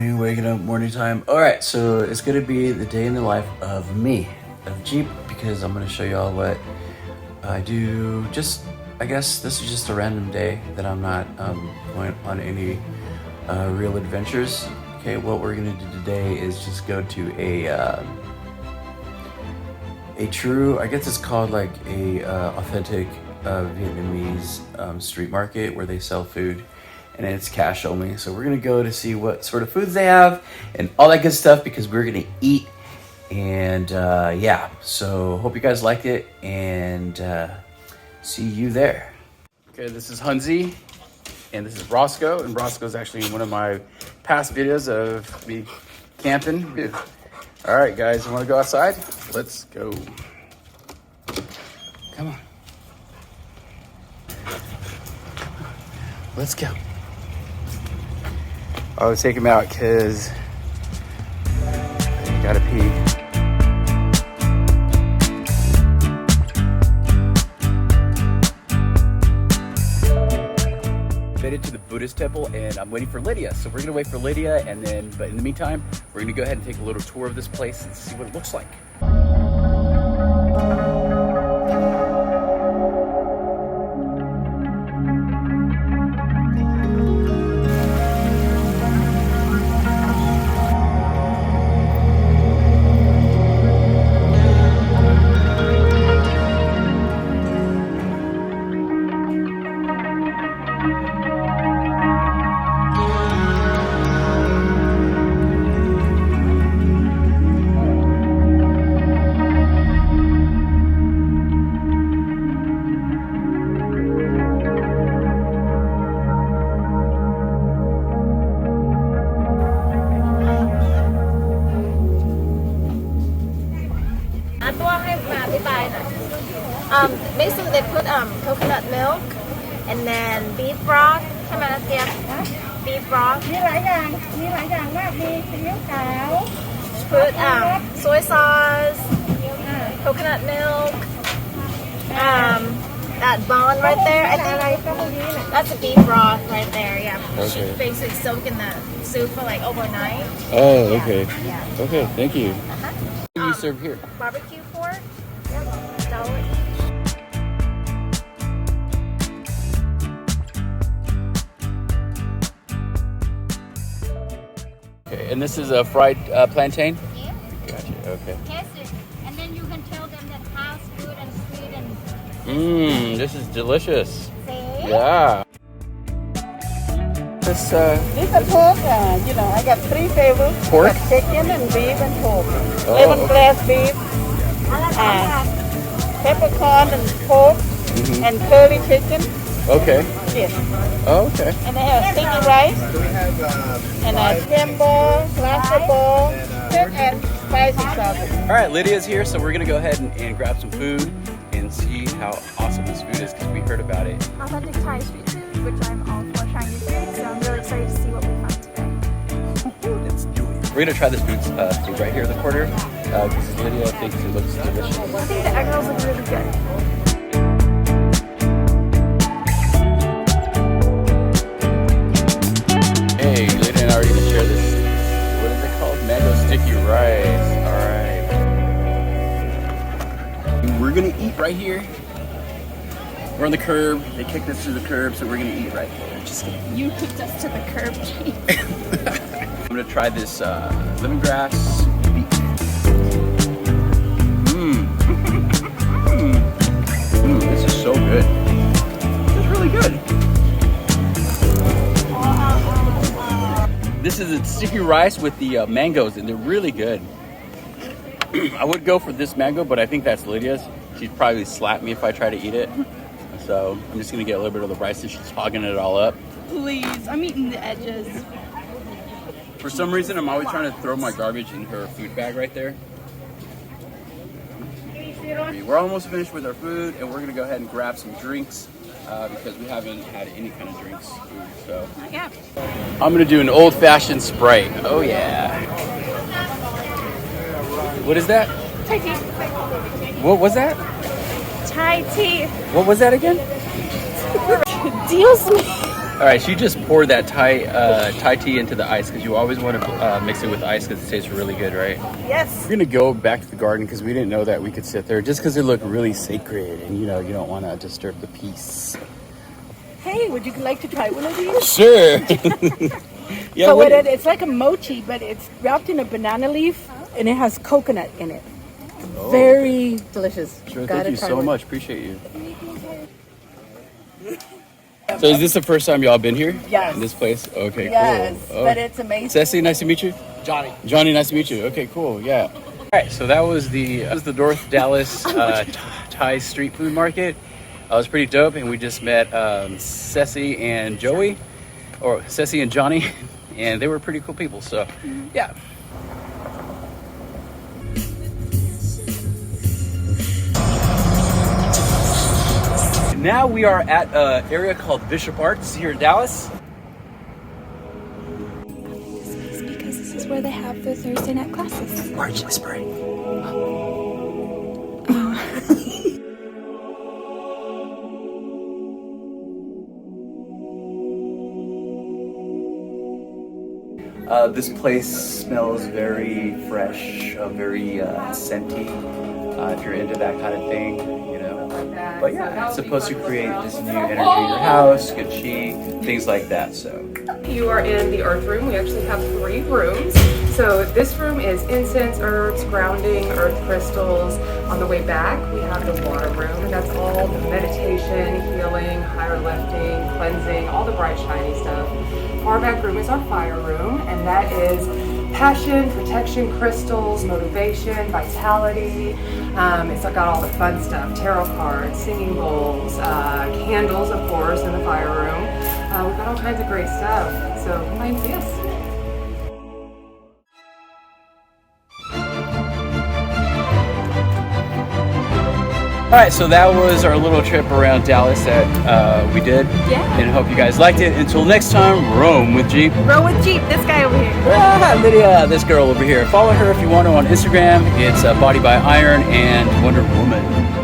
Waking up morning time. All right, so it's gonna be the day in the life of me, of Jeep, because I'm gonna show y'all what I do. I guess this is just a random day that I'm not going on any real adventures. Okay, what we're gonna do today is just go to a true, I guess it's called like a authentic Vietnamese street market where they sell food. And it's cash only. So we're gonna go to see what sort of foods they have and all that good stuff because we're gonna eat. And yeah, so hope you guys like it and see you there. Okay, this is Hunzi and this is Roscoe. And Roscoe's actually in one of my past videos of me camping. All right, guys, you wanna go outside? Let's go. Come on. Let's go. I was taking him out because I gotta pee. Headed to the Buddhist temple and I'm waiting for Lydia. So we're gonna wait for Lydia but in the meantime, we're gonna go ahead and take a little tour of this place and see what it looks like. Basically they put coconut milk and then beef broth. Beef broth. Put soy sauce, coconut milk, that bun right there. I think that's a beef broth right there. Yeah. Okay. She basically soak in the soup for like overnight. Oh, okay. Yeah. Okay, thank you. What do you serve here? Barbecue pork. Yep. $1 each. Okay, and this is a fried plantain? Yeah. Gotcha, okay. Taste it. And then you can tell them that fast food and sweet and... This is delicious. See? Yeah. This is pork. I got three favorites. Pork? I got chicken and beef and pork. Oh, Lemongrass beef, peppercorn and pork, and curly chicken. Okay. Yes. Oh, okay. And they have sticky rice, and a ham ball, lobster ball, and spicy sausage. All right, Lydia's here, so we're gonna go ahead and grab some food and see how awesome this food is because we heard about it. Authentic Thai street food, which I'm all for trying new foods, so I'm really excited to see what we find today. Let's do it. We're gonna try this food right here in the corner because Lydia thinks it looks delicious. I think the egg rolls look really good. Hey, Lydia and I are gonna share this. What is it called? Mango sticky rice. All right. We're gonna eat right here. We're on the curb. They kicked us to the curb, so we're gonna eat right here. Just kidding. You kicked us to the curb, Chief. I'm gonna try this lemongrass beef. This is so good. It's really good. This is a sticky rice with the mangoes, and they're really good. I would go for this mango, but I think that's Lydia's. She'd probably slap me if I try to eat it. So I'm just gonna get a little bit of the rice, and she's hogging it all up. Please, I'm eating the edges. For some reason, I'm always trying to throw my garbage in her food bag right there. We're almost finished with our food, and we're gonna go ahead and grab some drinks because we haven't had any kind of drinks. So Yeah. I'm gonna do an old-fashioned Sprite. Oh yeah. What is that? Thai tea. What was that? Thai tea. What was that again? Deals me. All right, she just poured that Thai tea into the ice because you always want to mix it with ice because it tastes really good, right? Yes. We're gonna go back to the garden because we didn't know that we could sit there just because it looked really sacred and you don't want to disturb the peace. Hey, would you like to try one of these? Sure. Yeah. So it's like a mochi, but it's wrapped in a banana leaf and it has coconut in it. Oh. Very delicious. Sure. Gotta Thank you try so one. much. Appreciate you. So is this the first time y'all been here? Yes. In this place? Okay, Yes, cool. Oh. but it's amazing. Cessy, nice to meet you. Johnny. Johnny, nice to meet you. Okay, cool. Yeah. All right, so that was the North Dallas Thai street food market. It was pretty dope, and we just met Cessy and Joey, or Cessy and Johnny, and they were pretty cool people. So, yeah. Now we are at an area called Bishop Arts here in Dallas. Because this is where they have their Thursday night classes. Why are you whispering? This place smells very fresh, very scenty. If you're into that kind of thing, But yeah, it's supposed to create this new energy in your house, good chi, things like that. So you are in the earth room. We actually have 3 rooms. So this room is incense, herbs, grounding, earth crystals. On the way back, we have the water room, and that's all the meditation, healing, higher lifting, cleansing, all the bright, shiny stuff. Far back room is our fire room, and that is passion, protection, crystals, motivation, vitality. It's got all the fun stuff, tarot cards, singing bowls, candles, of course, in the fire room. We've got all kinds of great stuff, so come by and see us. all right, so that was our little trip around Dallas that we did. Yeah. And I hope you guys liked it. Until next time, roam with Jeep. Roll with Jeep, this guy over here. Lydia, this girl over here. Follow her if you want to on Instagram. It's Body by Iron and Wonder Woman.